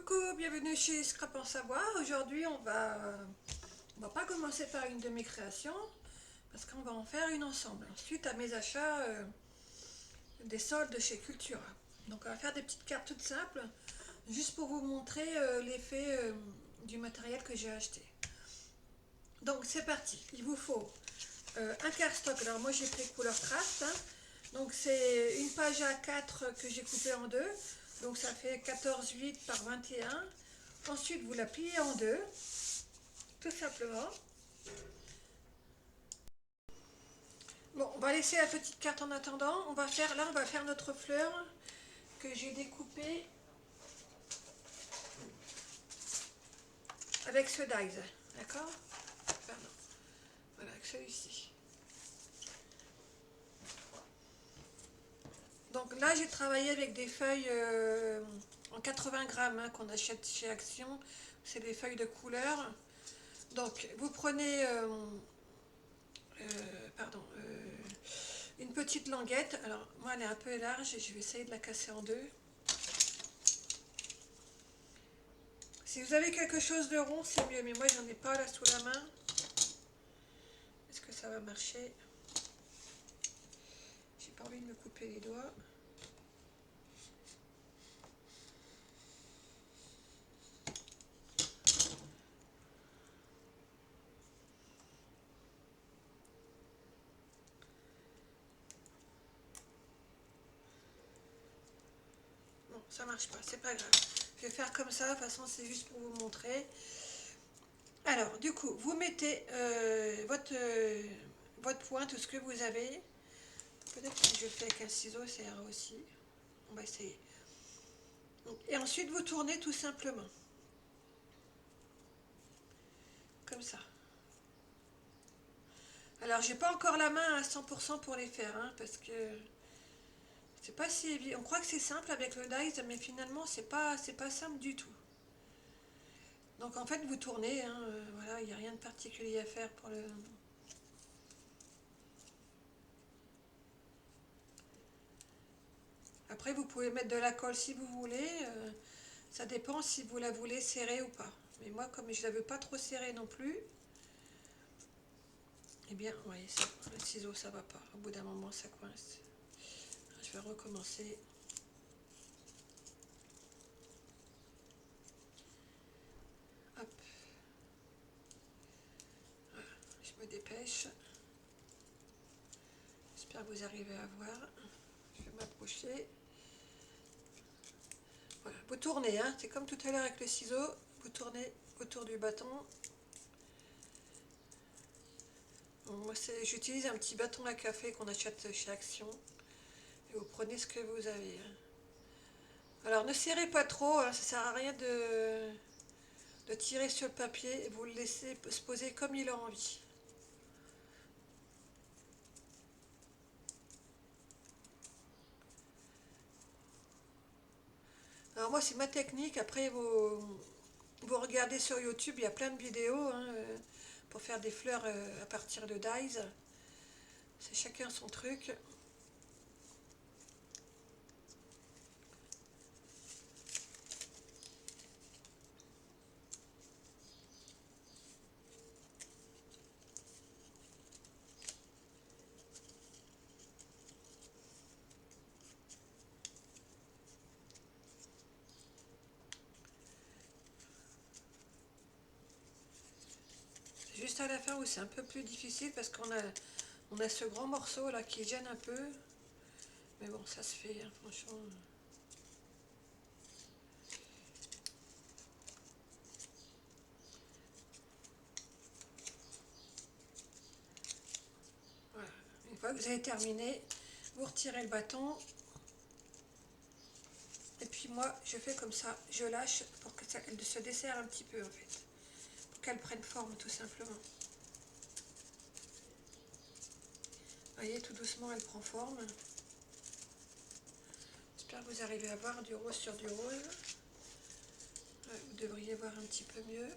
Coucou, bienvenue chez Scrap en Savoir. Aujourd'hui, on va pas commencer par une de mes créations parce qu'on va en faire une ensemble. Suite à mes achats des soldes chez Cultura. Donc, on va faire des petites cartes toutes simples juste pour vous montrer l'effet du matériel que j'ai acheté. Donc, c'est parti. Il vous faut un cardstock. Alors, moi, j'ai pris couleur craft. Hein. Donc, c'est une page A4 que j'ai coupée en deux. Donc, ça fait 14,8 par 21. Ensuite, vous la pliez en deux, tout simplement. Bon, on va laisser la petite carte en attendant. On va faire notre fleur que j'ai découpée avec ce dies. D'accord? Pardon. Voilà, avec celui-ci. Donc là, j'ai travaillé avec des feuilles en 80 grammes hein, qu'on achète chez Action. C'est des feuilles de couleur. Donc, vous prenez une petite languette. Alors, moi, elle est un peu large et je vais essayer de la casser en deux. Si vous avez quelque chose de rond, c'est mieux. Mais moi, j'en ai pas là sous la main. Est-ce que ça va marcher? J'ai pas envie de me couper les doigts. Non, ça marche pas. C'est pas grave. Je vais faire comme ça. De toute façon, c'est juste pour vous montrer. Alors, du coup, vous mettez votre pointe, ce que vous avez. Peut-être que si je le fais avec un ciseau, ça ira aussi. On va essayer. Et ensuite, vous tournez tout simplement. Comme ça. Alors, j'ai pas encore la main à 100% pour les faire, hein, parce que c'est pas si évident. On croit que c'est simple avec le dies, mais finalement, c'est pas simple du tout. Donc, en fait, vous tournez, hein, voilà, il n'y a rien de particulier à faire pour le... Après, vous pouvez mettre de la colle si vous voulez. Ça dépend si vous la voulez serrer ou pas. Mais moi, comme je la veux pas trop serrée non plus, eh bien, vous voyez, ça, le ciseau, ça va pas. Au bout d'un moment, ça coince. Je vais recommencer. Hop. Voilà, je me dépêche. J'espère que vous arrivez à voir. Je vais m'approcher. Voilà, vous tournez, hein, c'est comme tout à l'heure avec le ciseau. Vous tournez autour du bâton. Bon, moi, j'utilise un petit bâton à café qu'on achète chez Action. Et vous prenez ce que vous avez. Hein. Alors, ne serrez pas trop, hein, ça sert à rien de tirer sur le papier. Vous le laissez se poser comme il a envie. Alors moi, c'est ma technique. Après, vous regardez sur YouTube, il y a plein de vidéos hein, pour faire des fleurs à partir de dies. C'est chacun son truc. C'est juste à la fin où c'est un peu plus difficile parce qu'on a ce grand morceau là qui gêne un peu. Mais bon, ça se fait, hein, franchement. Voilà. Une fois que vous avez terminé, vous retirez le bâton. Et puis moi, je fais comme ça, je lâche pour qu'elle se desserre un petit peu en fait. Pour qu'elle prenne forme tout simplement. Vous voyez, tout doucement, elle prend forme. J'espère que vous arrivez à voir du rose sur du rose. Ouais, vous devriez voir un petit peu mieux.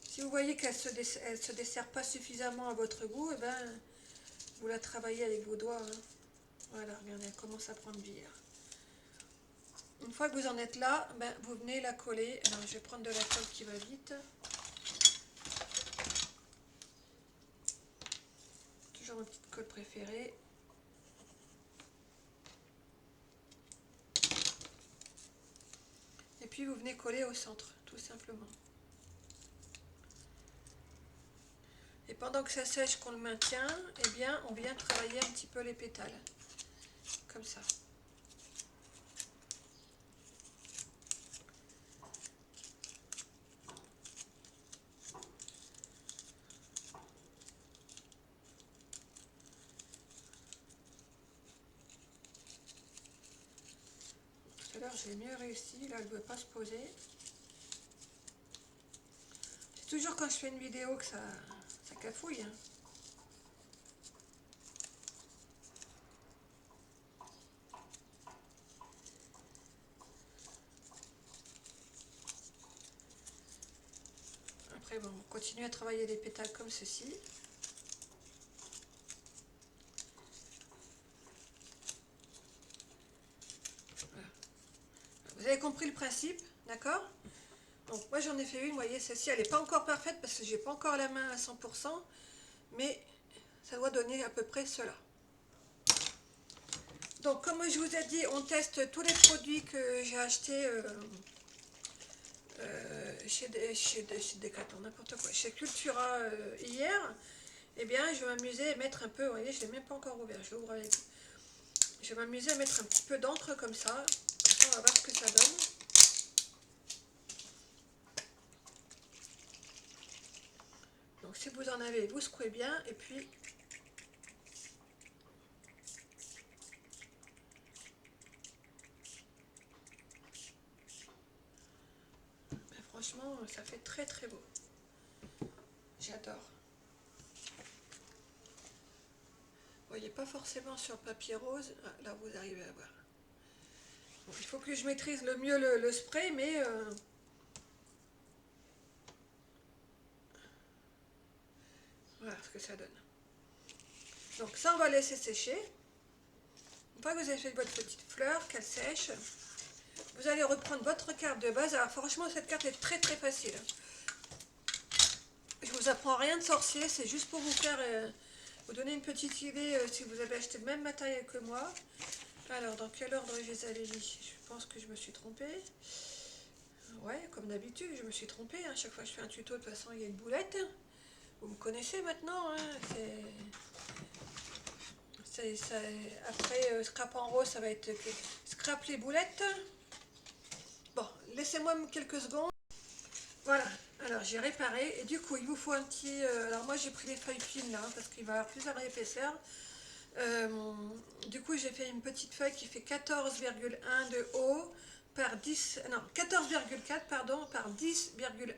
Si vous voyez qu'elle se dessert pas suffisamment à votre goût, eh ben, Vous la travaillez avec vos doigts. Hein. Voilà, regardez, elle commence à prendre vie. Une fois que vous en êtes là, ben, vous venez la coller. Alors, je vais prendre de la colle qui va vite. Toujours ma petite colle préférée. Et puis, vous venez coller au centre, tout simplement. Et pendant que ça sèche, qu'on le maintient, eh bien, on vient travailler un petit peu les pétales. Comme ça. Tout à l'heure, j'ai mieux réussi. Là, elle ne veut pas se poser. C'est toujours quand je fais une vidéo que ça cafouille. Hein. Après, bon, on continue à travailler les pétales comme ceci. Voilà. Vous avez compris le principe, d'accord? Donc moi j'en ai fait une, vous voyez, celle-ci elle n'est pas encore parfaite parce que j'ai pas encore la main à 100%, mais ça doit donner à peu près cela. Donc comme je vous ai dit, on teste tous les produits que j'ai achetés chez Decathlon, n'importe quoi, chez Cultura hier. Eh bien je vais m'amuser à mettre un peu, vous voyez, je ne l'ai même pas encore ouvert, je l'ouvre avec vous. Je vais m'amuser à mettre un petit peu d'encre comme ça, on va voir ce que ça donne. Donc si vous en avez, vous secouez bien et puis ben, franchement ça fait très très beau. J'adore. Vous voyez pas forcément sur papier rose, ah, là vous arrivez à voir. Bon, il faut que je maîtrise le mieux le spray, mais voilà ce que ça donne. Donc ça on va laisser sécher. Une fois que vous avez fait votre petite fleur, qu'elle sèche, vous allez reprendre votre carte de base. Alors franchement cette carte est très très facile. Je vous apprends rien de sorcier, c'est juste pour vous faire, vous donner une petite idée si vous avez acheté le même matériel que moi. Alors dans quel ordre je les avais mis? Je pense que je me suis trompée. Ouais, comme d'habitude, je me suis trompée. Hein. Chaque fois que je fais un tuto, de toute façon, il y a une boulette. Vous me connaissez maintenant. Hein. Après, scrap en rose, ça va être scrap les boulettes. Bon, laissez-moi quelques secondes. Voilà, alors j'ai réparé. Et du coup, il vous faut un petit... alors moi, j'ai pris les feuilles fines là, parce qu'il va y avoir plusieurs épaisseurs. Du coup, j'ai fait une petite feuille qui fait 14,1 de haut par 10... Non, 14,4 pardon, par 10,1.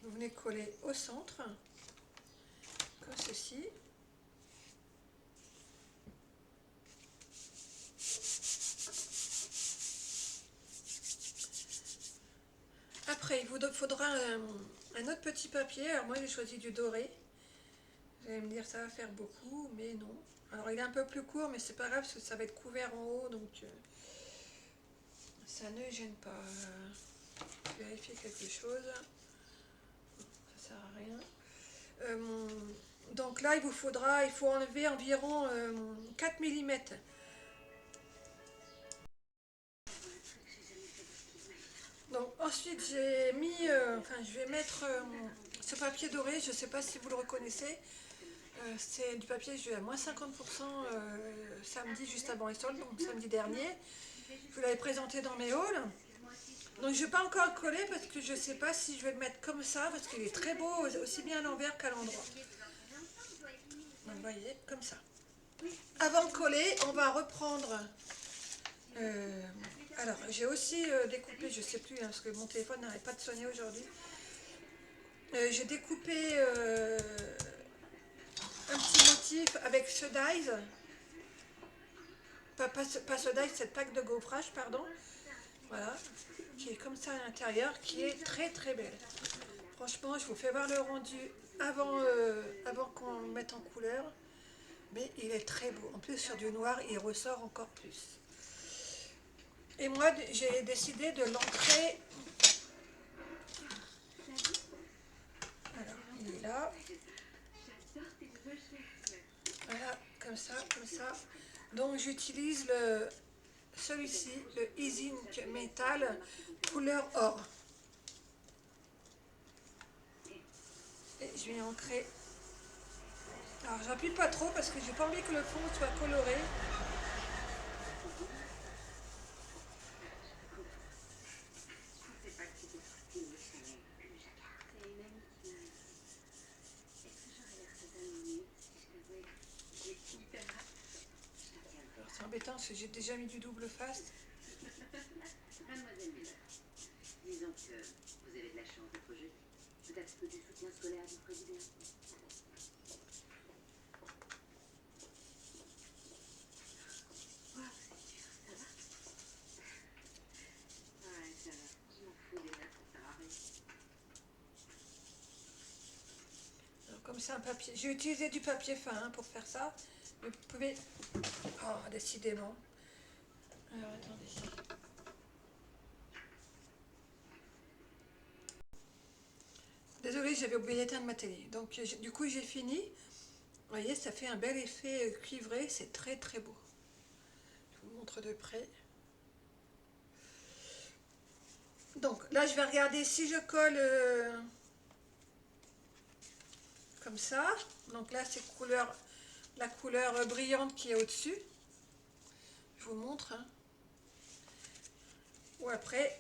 Vous venez coller au centre, comme ceci. Après, il vous faudra un autre petit papier. Alors moi, j'ai choisi du doré. Vous allez me dire, ça va faire beaucoup, mais non. Alors, il est un peu plus court, mais c'est pas grave, parce que ça va être couvert en haut, donc ça ne gêne pas. Je vais vérifier quelque chose. Ça sert à rien. Donc là, il faut enlever environ 4 mm. Donc ensuite, j'ai mis, je vais mettre ce papier doré, je ne sais pas si vous le reconnaissez. C'est du papier, je l'ai à moins 50% samedi juste avant les soldes, donc samedi dernier. Je vous l'avais présenté dans mes hauls. Donc je ne vais pas encore le coller parce que je ne sais pas si je vais le mettre comme ça, parce qu'il est très beau, aussi bien à l'envers qu'à l'endroit. Donc vous voyez, comme ça. Avant de coller, on va reprendre Alors, j'ai aussi découpé, je sais plus, hein, parce que mon téléphone n'arrête pas de sonner aujourd'hui. J'ai découpé un petit motif avec ce dies, pas ce dies, cette plaque de gaufrage, pardon. Voilà, qui est comme ça à l'intérieur, qui est très très belle. Franchement, je vous fais voir le rendu avant qu'on le mette en couleur. Mais il est très beau. En plus, sur du noir, il ressort encore plus. Et moi, j'ai décidé de l'ancrer. Alors, il est là. Voilà, comme ça, comme ça. Donc, j'utilise celui-ci, le Easy Metal couleur or. Et je vais ancrer. Alors, j'appuie pas trop parce que j'ai pas envie que le fond soit coloré. C'est embêtant parce que j'ai déjà mis du double face. Mademoiselle Miller, disons que vous avez de la chance d'être jeune. Peut-être que du soutien scolaire vous ferait du bien. Waouh, c'est dur, ça va? Ouais, ça va. Je m'en fous des notes, ça sert à rien. Alors, comme c'est un papier, j'ai utilisé du papier fin hein, pour faire ça. Mais vous pouvez. Oh, décidément. Alors, attendez. Désolée, j'avais oublié d'éteindre ma télé. Donc, du coup, j'ai fini. Vous voyez, ça fait un bel effet cuivré. C'est très très beau. Je vous montre de près. Donc, là, je vais regarder si je colle comme ça. Donc là, c'est la couleur brillante qui est au-dessus. Je vous montre. Hein. Ou après,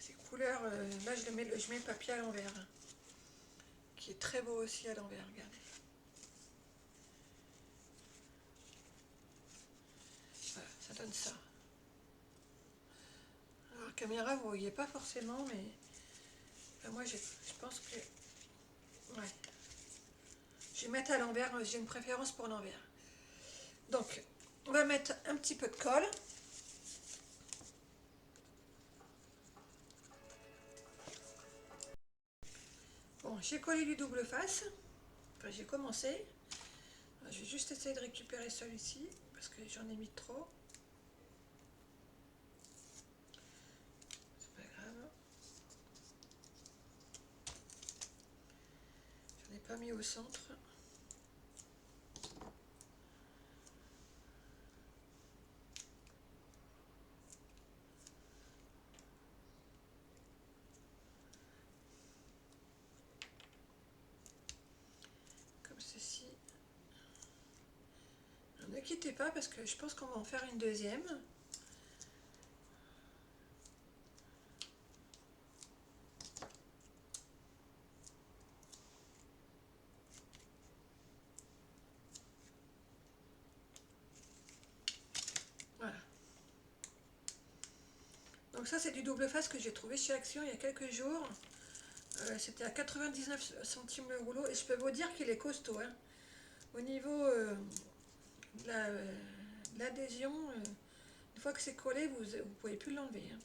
ces couleurs, là, je mets le papier à l'envers. Hein, qui est très beau aussi à l'envers, regardez. Voilà, ça donne ça. Alors, caméra, vous ne voyez pas forcément, mais moi, je pense que... Ouais. Je vais mettre à l'envers, j'ai une préférence pour l'envers. Donc, on va mettre un petit peu de colle. Bon, j'ai collé du double face. Enfin, j'ai commencé. Je vais juste essayer de récupérer celui-ci, parce que j'en ai mis trop. C'est pas grave. J'en ai pas mis au centre. Comme ceci. Alors, ne quittez pas, parce que je pense qu'on va en faire une deuxième. Voilà. Donc ça, c'est du double face que j'ai trouvé chez Action il y a quelques jours. C'était à 99 centimes le rouleau. Et je peux vous dire qu'il est costaud. Hein. Au niveau de l'adhésion, une fois que c'est collé, vous ne pouvez plus l'enlever. Hein.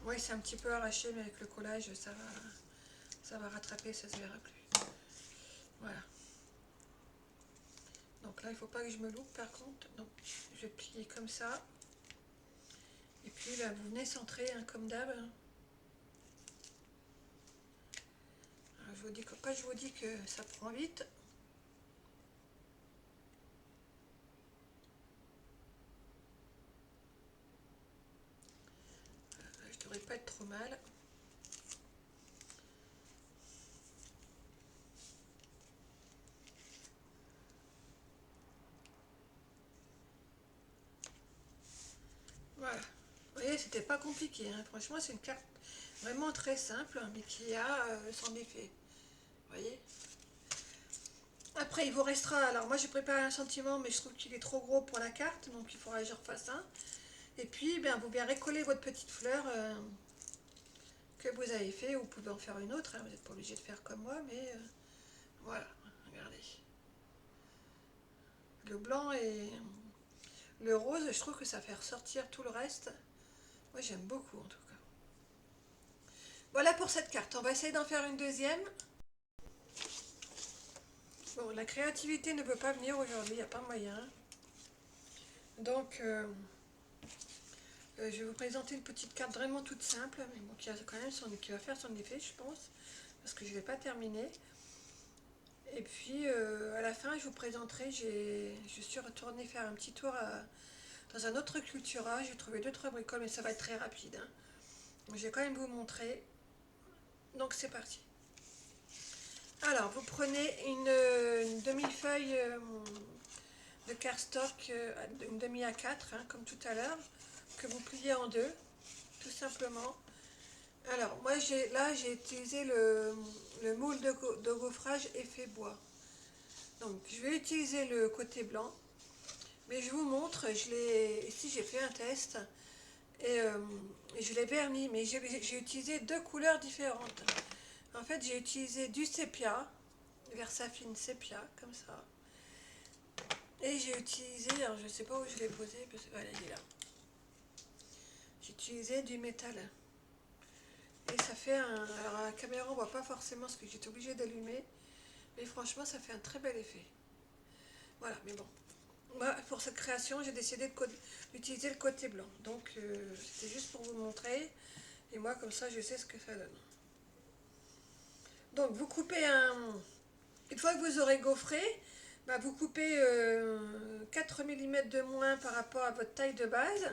Oui, c'est un petit peu arraché, mais avec le collage, ça va rattraper, ça ne se verra plus. Voilà. Donc là, il ne faut pas que je me loupe par contre. Donc, je vais plier comme ça. Et puis là, vous venez centrer hein, comme d'hab. Je vous dis que, quand je vous dis que ça prend vite, mal. Voilà. Vous voyez, c'était pas compliqué, hein. Franchement, c'est une carte vraiment très simple, hein, mais qui a son effet. Vous voyez. Après, il vous restera... Alors, moi, j'ai préparé un sentiment, mais je trouve qu'il est trop gros pour la carte, donc il faudra que je refasse un. Et puis, ben, vous viendrez coller votre petite fleur que vous avez fait. Vous pouvez en faire une autre, hein. Vous n'êtes pas obligé de faire comme moi, mais voilà, regardez. Le blanc et le rose, je trouve que ça fait ressortir tout le reste. Moi, j'aime beaucoup, en tout cas. Voilà pour cette carte. On va essayer d'en faire une deuxième. Bon, la créativité ne peut pas venir aujourd'hui, il n'y a pas moyen. Donc, je vais vous présenter une petite carte vraiment toute simple, mais bon, qui a quand même qui va faire son effet, je pense, parce que je ne l'ai pas terminé. Et puis, à la fin, je vous présenterai, je suis retournée faire un petit tour dans un autre Cultura. J'ai trouvé 2-3 bricoles, mais ça va être très rapide, hein. Donc, je vais quand même vous montrer. Donc, c'est parti. Alors, vous prenez une demi-feuille de cardstock, une demi A4, hein, comme tout à l'heure, que vous pliez en deux, tout simplement. Alors, moi, j'ai utilisé le moule de gaufrage effet bois. Donc, je vais utiliser le côté blanc, mais je vous montre, ici, j'ai fait un test, et je l'ai verni, mais j'ai utilisé deux couleurs différentes. En fait, j'ai utilisé du sépia, Versafine sépia, comme ça. Et j'ai utilisé, alors je ne sais pas où je l'ai posé, parce que voilà, il est là. J'ai utilisé du métal. Et ça fait un... Alors à la caméra, on ne voit pas forcément ce que j'étais obligée d'allumer. Mais franchement, ça fait un très bel effet. Voilà, mais bon. Moi, pour cette création, j'ai décidé d'utiliser le côté blanc. Donc, c'était juste pour vous montrer. Et moi, comme ça, je sais ce que ça donne. Donc, vous coupez une fois que vous aurez gaufré, bah, vous coupez 4 mm de moins par rapport à votre taille de base.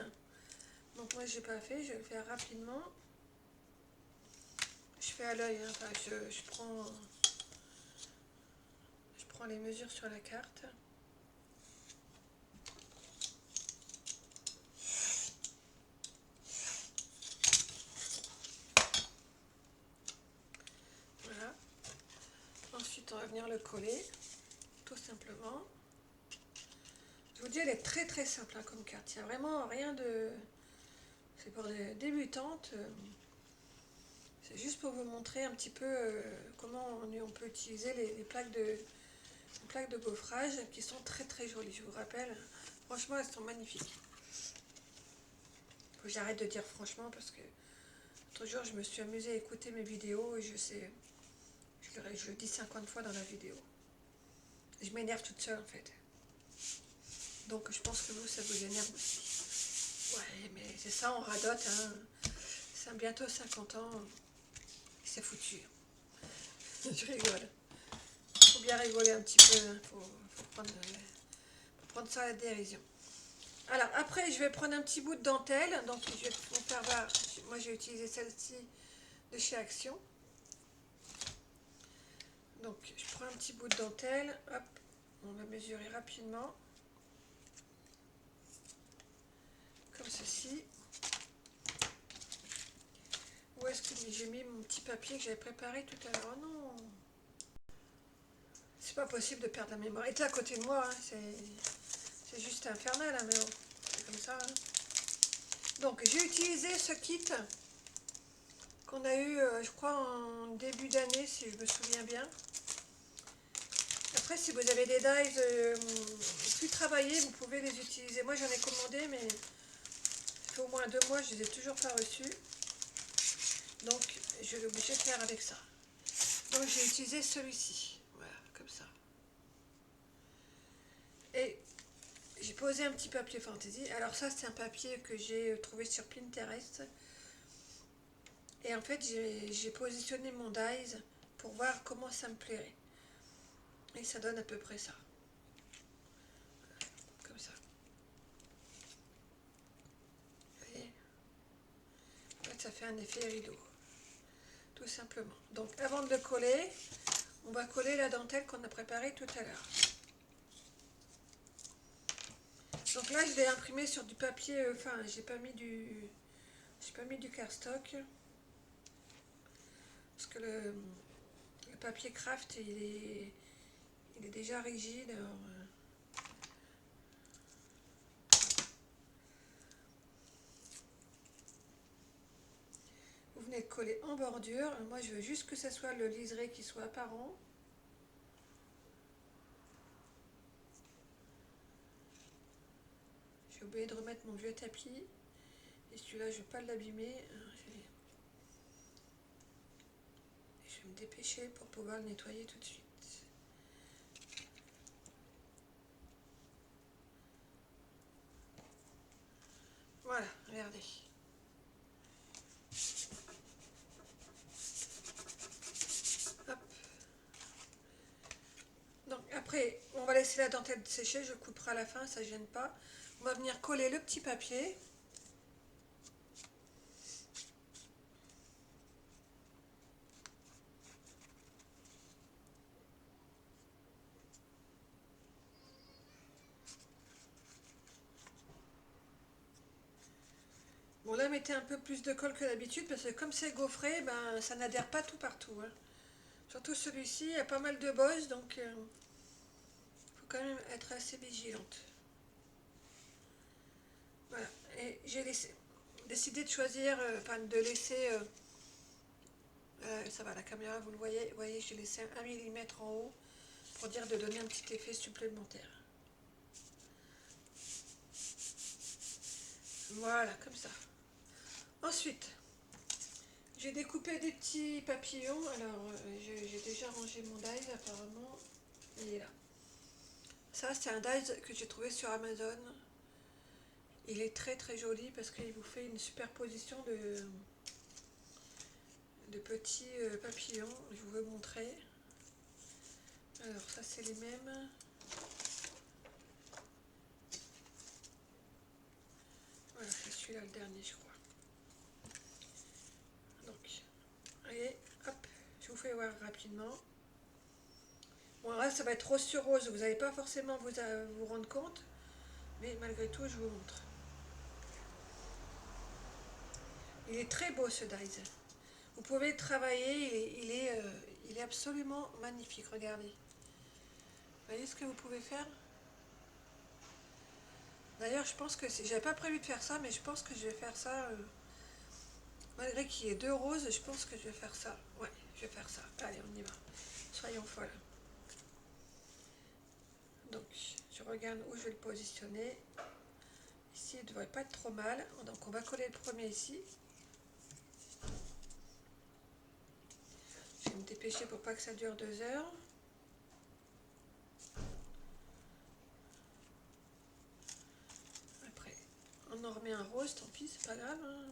Donc moi, j'ai pas fait, je vais le faire rapidement. Je fais à l'œil, hein. Enfin, je prends les mesures sur la carte. Voilà. Ensuite, on va venir le coller, tout simplement. Je vous dis, elle est très très simple, hein, comme carte. Il n'y a vraiment rien de... C'est pour les débutantes. C'est juste pour vous montrer un petit peu comment on peut utiliser les plaques de gaufrage qui sont très très jolies, je vous rappelle. Franchement, elles sont magnifiques. Faut que j'arrête de dire franchement parce que l'autre jour, je me suis amusée à écouter mes vidéos et je le dis 50 fois dans la vidéo. Je m'énerve toute seule en fait. Donc je pense que vous, ça vous énerve aussi. Ouais, mais c'est ça, on radote, hein. C'est bientôt 50 ans. C'est foutu. Je rigole. Faut bien rigoler un petit peu, hein. Faut prendre ça à la dérision. Alors après, je vais prendre un petit bout de dentelle. Donc je vais vous faire voir. Moi, j'ai utilisé celle-ci de chez Action. Donc je prends un petit bout de dentelle. Hop, on va mesurer rapidement. Comme ceci. Où est-ce que j'ai mis mon petit papier que j'avais préparé tout à l'heure? Oh non! C'est pas possible de perdre la mémoire. Il était à côté de moi, hein. C'est juste infernal, hein, mais bon, c'est comme ça, hein. Donc j'ai utilisé ce kit qu'on a eu, je crois, en début d'année, si je me souviens bien. Après, si vous avez des dies plus travaillés, vous pouvez les utiliser. Moi, j'en ai commandé, mais ça fait au moins 2 mois, je les ai toujours pas reçus. Donc, je vais obligé de faire avec ça. Donc, j'ai utilisé celui-ci. Voilà, comme ça. Et j'ai posé un petit papier fantaisie. Alors ça, c'est un papier que j'ai trouvé sur Pinterest. Et en fait, j'ai positionné mon dies pour voir comment ça me plairait. Et ça donne à peu près ça. Comme ça. Vous voyez? direct, ça fait un effet rideau. Tout simplement. Donc avant de le coller, on va coller la dentelle qu'on a préparée tout à l'heure. Donc là, je vais imprimer sur du papier fin. J'ai pas mis du cardstock parce que le papier craft il est déjà rigide. Alors, vous venez de coller en bordure. Moi, je veux juste que ça soit le liseré qui soit apparent. J'ai oublié de remettre mon vieux tapis. Et celui-là, je ne vais pas l'abîmer. Je vais me dépêcher pour pouvoir le nettoyer tout de suite. Voilà, regardez. Hop. Donc après, on va laisser la dentelle sécher. Je couperai à la fin, ça ne gêne pas. On va venir coller le petit papier. Bon là, mettez un peu plus de colle que d'habitude parce que comme c'est gaufré, ben, ça n'adhère pas tout partout. Hein. Surtout celui-ci, il y a pas mal de bosses, donc il faut quand même être assez vigilante. Voilà, et j'ai décidé de choisir, enfin de laisser, ça va la caméra, vous le voyez, j'ai laissé 1 mm en haut pour dire de donner un petit effet supplémentaire. Voilà, comme ça. Ensuite, j'ai découpé des petits papillons. Alors, j'ai déjà rangé mon dies apparemment. Il est là. Ça, c'est un dies que j'ai trouvé sur Amazon. Il est très très joli parce qu'il vous fait une superposition de petits papillons. Je vous veux montrer. Alors, ça, c'est les mêmes. Voilà, c'est celui-là le dernier, je crois. Donc, allez, hop, je vous fais voir rapidement. Bon, là, ça va être rose sur rose, vous n'allez pas forcément vous rendre compte, mais malgré tout, je vous montre. Il est très beau ce dies. Vous pouvez travailler, il est absolument magnifique, regardez. Vous voyez ce que vous pouvez faire? D'ailleurs, je pense que j'avais pas prévu de faire ça, mais je pense que je vais faire ça. Malgré qu'il y ait 2 roses, je pense que je vais faire ça. Ouais, je vais faire ça. Allez, on y va. Soyons folles. Donc, je regarde où je vais le positionner. Ici, il ne devrait pas être trop mal. Donc, on va coller le premier ici. Je vais me dépêcher pour pas que ça dure 2 heures. Après, on en remet un rose, tant pis, c'est pas grave. Hein.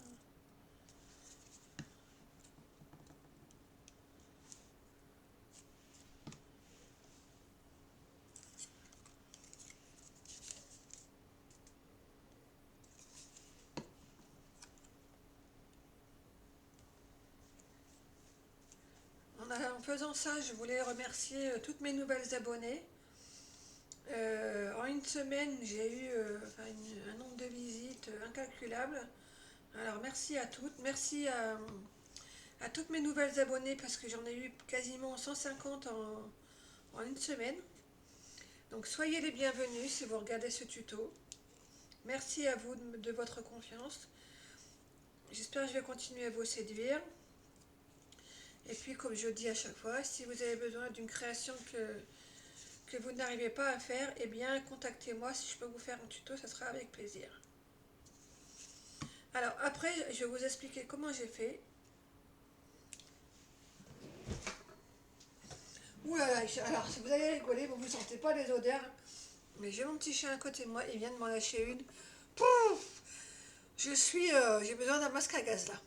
En faisant ça, je voulais remercier toutes mes nouvelles abonnées. En une semaine, j'ai eu un nombre de visites incalculable. Alors merci à toutes, merci à toutes mes nouvelles abonnées parce que j'en ai eu quasiment 150 en une semaine. Donc soyez les bienvenus si vous regardez ce tuto. Merci à vous de votre confiance. J'espère que je vais continuer à vous séduire. Et puis comme je dis à chaque fois, si vous avez besoin d'une création que vous n'arrivez pas à faire, eh bien contactez-moi, si je peux vous faire un tuto, ça sera avec plaisir. Alors après, je vais vous expliquer comment j'ai fait. Ouh là là, alors si vous allez rigoler, vous ne sentez pas les odeurs, mais j'ai mon petit chien à côté de moi, il vient de m'en lâcher une. Pouf, j'ai besoin d'un masque à gaz là.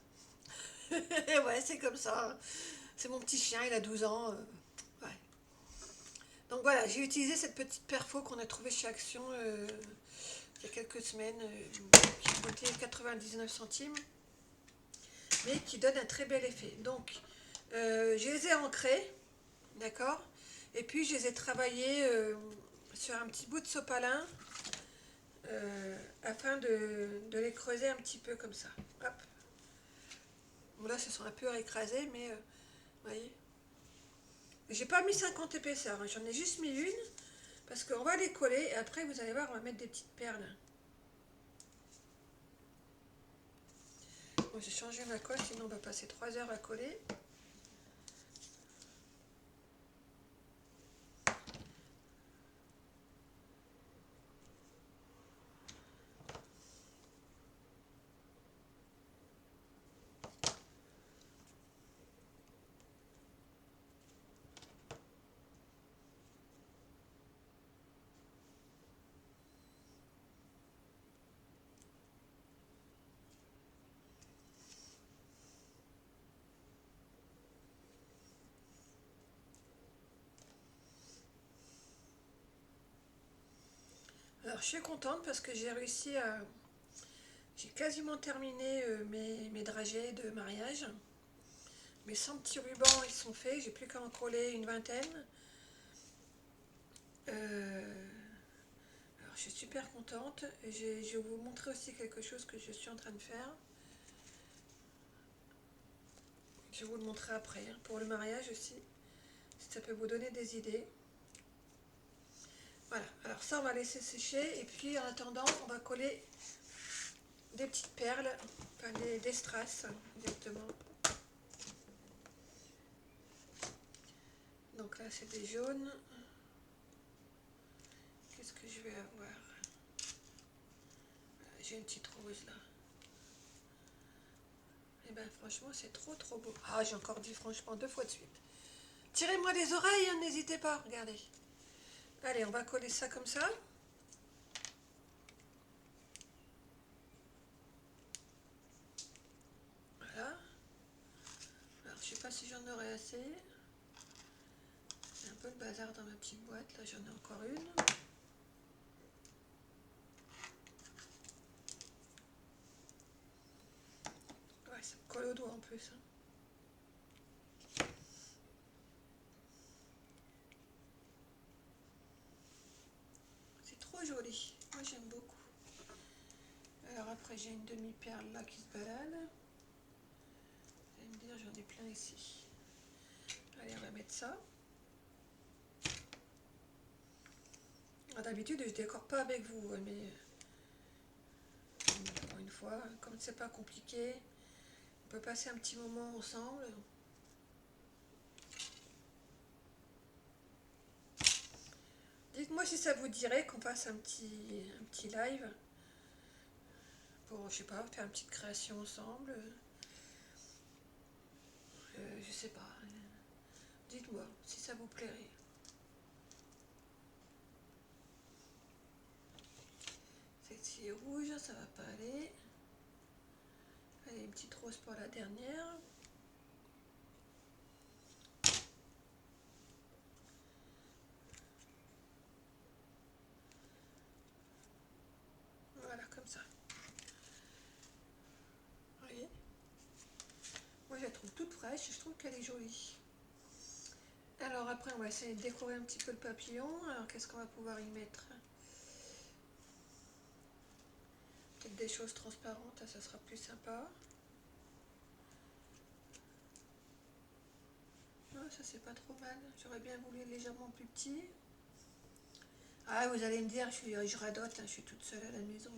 Ouais, c'est comme ça. C'est mon petit chien, il a 12 ans. Ouais. Donc voilà, j'ai utilisé cette petite perfo qu'on a trouvée chez Action il y a quelques semaines, qui coûtait 99 centimes. mais qui donne un très bel effet. Donc, je les ai ancrés, d'accord? Et puis, je les ai travaillés sur un petit bout de sopalin, afin de les creuser un petit peu comme ça. Hop. Bon, là, ce sont un peu écrasés, mais vous voyez. J'ai pas mis 50 épaisseurs, hein, j'en ai juste mis une, parce qu'on va les coller, et après, vous allez voir, on va mettre des petites perles. Bon, j'ai changé ma colle, sinon on va passer 3 heures à coller. Alors, je suis contente parce que j'ai réussi à... J'ai quasiment terminé mes dragées de mariage. Mes 100 petits rubans, ils sont faits. J'ai plus qu'à en coller une vingtaine. Alors, je suis super contente. Je vais vous montrer aussi quelque chose que je suis en train de faire. Je vais vous le montrer après, hein, pour le mariage aussi. Si ça peut vous donner des idées. Voilà, alors ça on va laisser sécher. Et puis en attendant, on va coller des petites perles, enfin des strass exactement. Donc là c'est des jaunes. Qu'est-ce que je vais avoir? J'ai une petite rose là. Et ben franchement c'est trop beau. Ah, j'ai encore dit franchement 2 fois de suite. Tirez-moi les oreilles, hein, n'hésitez pas, regardez. Allez, on va coller ça comme ça. Voilà. Alors je sais pas si j'en aurai assez. J'ai un peu de bazar dans ma petite boîte, là j'en ai encore une. Ouais, ça me colle au doigt en plus. Hein. C'est trop joli, moi j'aime beaucoup. Alors après j'ai une demi-perle là qui se balade. Vous allez me dire j'en ai plein ici. Allez, on va mettre ça. D'habitude je décore pas avec vous, mais encore une fois, comme c'est pas compliqué, on peut passer un petit moment ensemble. Dites-moi si ça vous dirait qu'on fasse un petit live pour, je sais pas, faire une petite création ensemble. Je sais pas. Dites-moi si ça vous plairait. Celle-ci est rouge, ça va pas aller. Allez, une petite rose pour la dernière. Voilà, comme ça. Vous voyez? Moi, je la trouve toute fraîche, je trouve qu'elle est jolie. Alors après, on va essayer de décorer un petit peu le papillon. Alors, qu'est-ce qu'on va pouvoir y mettre? Peut-être des choses transparentes, ça sera plus sympa. Ah, ça, c'est pas trop mal. J'aurais bien voulu légèrement plus petit. Ah, vous allez me dire, je radote, hein, je suis toute seule à la maison.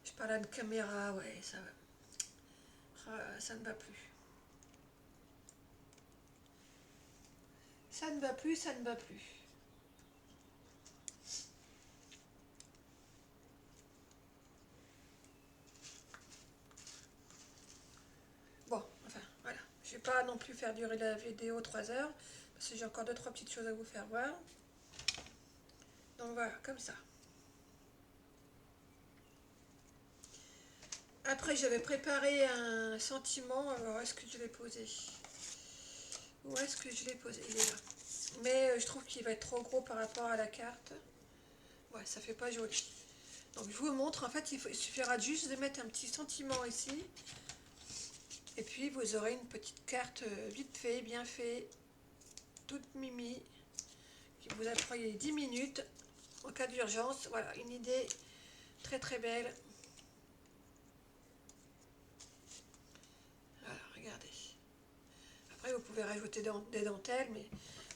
Je parle à une caméra, ouais, ça va. Ah, ça ne va plus. Ça ne va plus, ça ne va plus. Bon, enfin, voilà. Je vais pas non plus faire durer la vidéo 3 heures, parce que j'ai encore 2-3 petites choses à vous faire voir. Donc voilà, comme ça. Après, j'avais préparé un sentiment. Alors, est-ce que je l'ai posé? Où est-ce que je l'ai posé? Il est là. Mais je trouve qu'il va être trop gros par rapport à la carte. Ouais, ça fait pas joli. Donc, je vous montre. En fait, il suffira juste de mettre un petit sentiment ici. puis vous aurez une petite carte vite fait, bien fait, toute mimi, qui vous a pris 10 minutes en cas d'urgence. Voilà, une idée très très belle. Voilà, regardez. Après, vous pouvez rajouter des dentelles, mais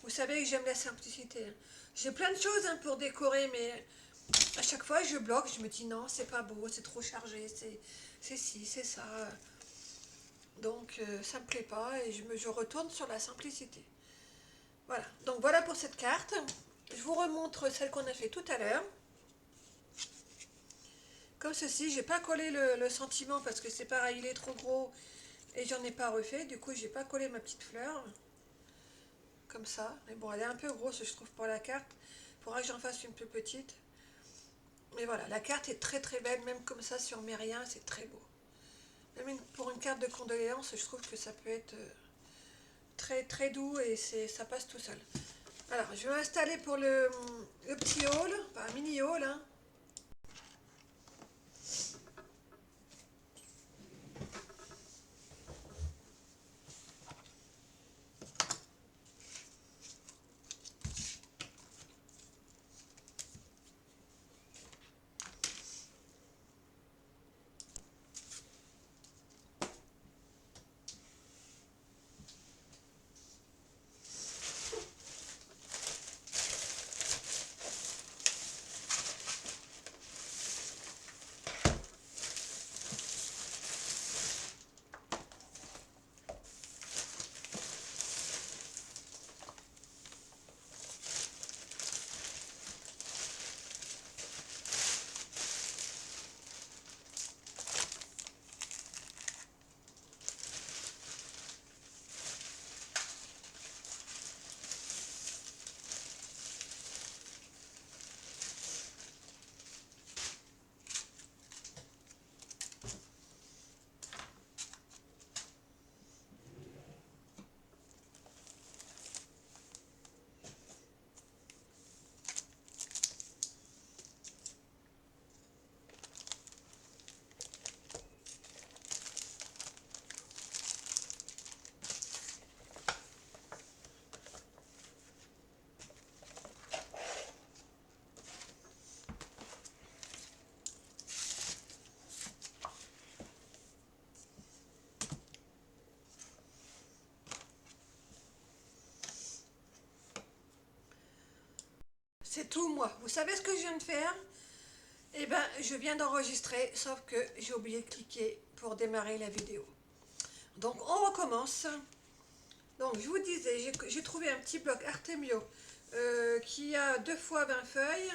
vous savez que j'aime la simplicité. J'ai plein de choses pour décorer, mais à chaque fois, je bloque. Je me dis non, c'est pas beau, c'est trop chargé, c'est ci, c'est ça. Donc, ça me plaît pas et je retourne sur la simplicité. Voilà, donc voilà pour cette carte. Je vous remontre celle qu'on a fait tout à l'heure. Comme ceci, j'ai pas collé le sentiment parce que c'est pareil, il est trop gros et j'en ai pas refait. Du coup, j'ai pas collé ma petite fleur. Comme ça. Mais bon, elle est un peu grosse, je trouve, pour la carte. Il faudra que j'en fasse une plus petite. Mais voilà, la carte est très très belle, même comme ça sur mes riens, c'est très beau. Même pour une carte de condoléances, je trouve que ça peut être très très doux et ça passe tout seul. Alors, je vais installer pour le petit haul, enfin un mini haul. Hein. C'est tout moi. Vous savez ce que je viens de faire? Eh bien, je viens d'enregistrer, sauf que j'ai oublié de cliquer pour démarrer la vidéo. Donc, on recommence. Donc, je vous disais, j'ai trouvé un petit bloc Artemio qui a 2 fois 20 feuilles.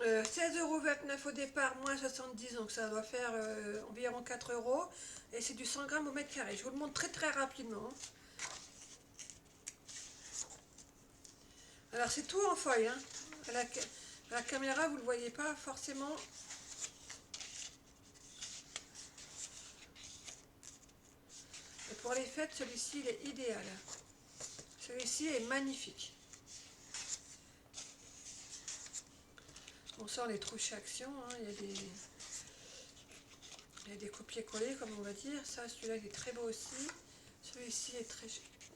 16,29 € au départ, moins 70, donc ça doit faire environ 4 €. Et c'est du 100 grammes au mètre carré. Je vous le montre très très rapidement. Alors, c'est tout en feuille. Hein. À la caméra, vous ne le voyez pas forcément. Et pour les fêtes, celui-ci, il est idéal. Celui-ci est magnifique. Bon, ça, on les trouve chez Action. Hein. Il y a des copier-coller, comme on va dire. Ça, celui-là, il est très beau aussi. Celui-ci est très,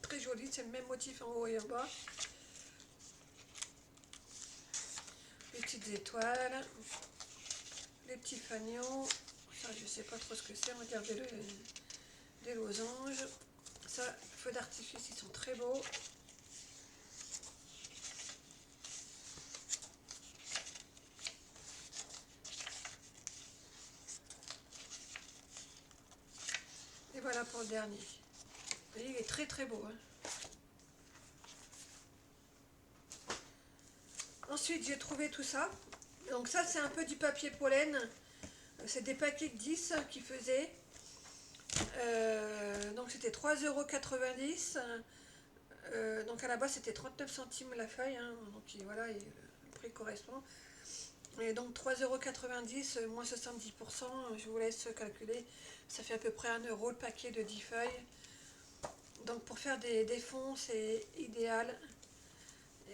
très joli. C'est le même motif en haut et en bas. Les petites étoiles. Les petits fanions. Ça, je ne sais pas trop ce que c'est. Regardez-le. Des losanges. Ça, feux d'artifice, ils sont très beaux. Et voilà pour le dernier. Vous voyez, il est très très beau. Hein. Ensuite, j'ai trouvé tout ça. Donc ça, c'est un peu du papier pollen. C'est des paquets de 10 qui faisaient. Donc c'était 3,90 €. Donc à la base, c'était 39 centimes la feuille. Hein. Donc voilà, le prix correspond. Et donc 3,90 € moins 70%, je vous laisse calculer. Ça fait à peu près 1 € le paquet de 10 feuilles. Donc pour faire des fonds, c'est idéal.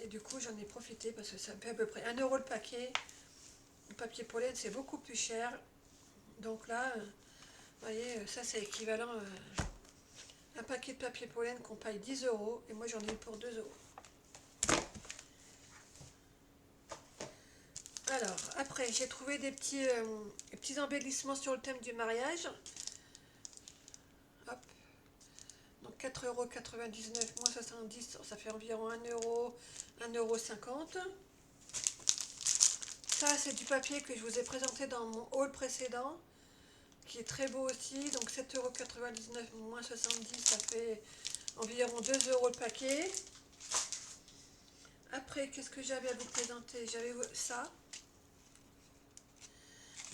Et du coup, j'en ai profité parce que ça me fait à peu près 1 € le paquet. Le papier pollen, c'est beaucoup plus cher. Donc là, vous voyez, ça c'est équivalent un paquet de papier pollen qu'on paye 10 € et moi j'en ai eu pour 2 €. Alors, après, j'ai trouvé des petits embellissements sur le thème du mariage. Hop. Donc 4,99 € moins 70, ça fait environ 1 €, 1,50 €. Ça, c'est du papier que je vous ai présenté dans mon haul précédent, qui est très beau aussi. Donc 7,99 € moins 70, ça fait environ 2 € le paquet. Après, qu'est-ce que j'avais à vous présenter? J'avais ça.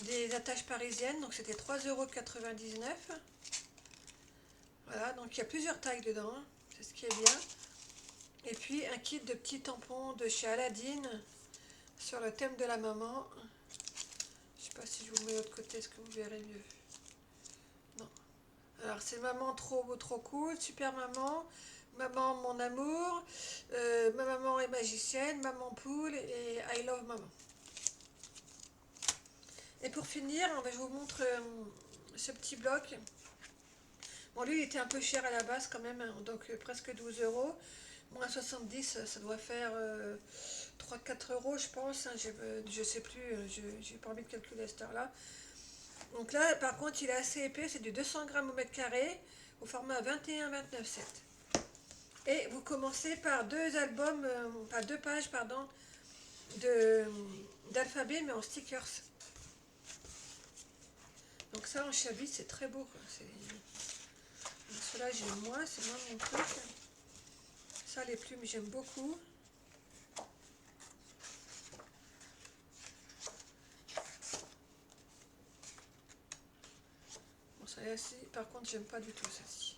Des attaches parisiennes, donc c'était 3,99 €. Voilà, donc il y a plusieurs tailles dedans, hein, c'est ce qui est bien. Et puis un kit de petits tampons de chez Aladine sur le thème de la maman. Je sais pas si je vous le mets de l'autre côté, est-ce que vous verrez mieux? Non. Alors c'est maman trop beau, trop cool, super maman, maman mon amour, ma maman est magicienne, maman poule et I love maman. Et pour finir, je vous montre ce petit bloc. Bon, lui, il était un peu cher à la base quand même, hein, donc presque 12 €. Moins 70, ça doit faire 3-4 € je pense. Hein, je sais plus, j'ai pas envie de calculer à cette heure-là. Donc là, par contre, il est assez épais, c'est du 200 grammes au mètre carré, au format 21-29-7. Et vous commencez par deux albums, pas 2 pages, pardon, d'alphabet, mais en stickers. Donc ça, en chablis, c'est très beau, quoi. Ceux-là, j'aime moins, c'est moins mon truc. Ça, les plumes, j'aime beaucoup. Bon, celle-ci, par contre, j'aime pas du tout celle-ci.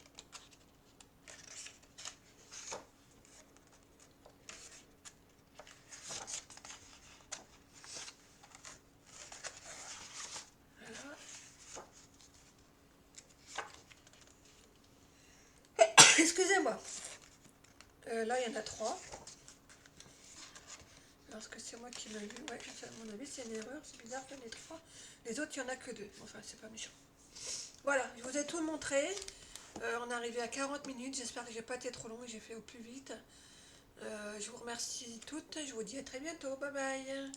Voilà. Excusez-moi. Là, il y en a 3. Parce que c'est moi qui l'ai lu. Ouais, à mon avis, c'est une erreur. C'est bizarre qu'il y en ait 3. Les autres, il n'y en a que 2. Enfin, c'est pas méchant. Voilà, je vous ai tout montré. On est arrivé à 40 minutes. J'espère que j'ai pas été trop long et j'ai fait au plus vite. Je vous remercie toutes. Je vous dis à très bientôt. Bye bye.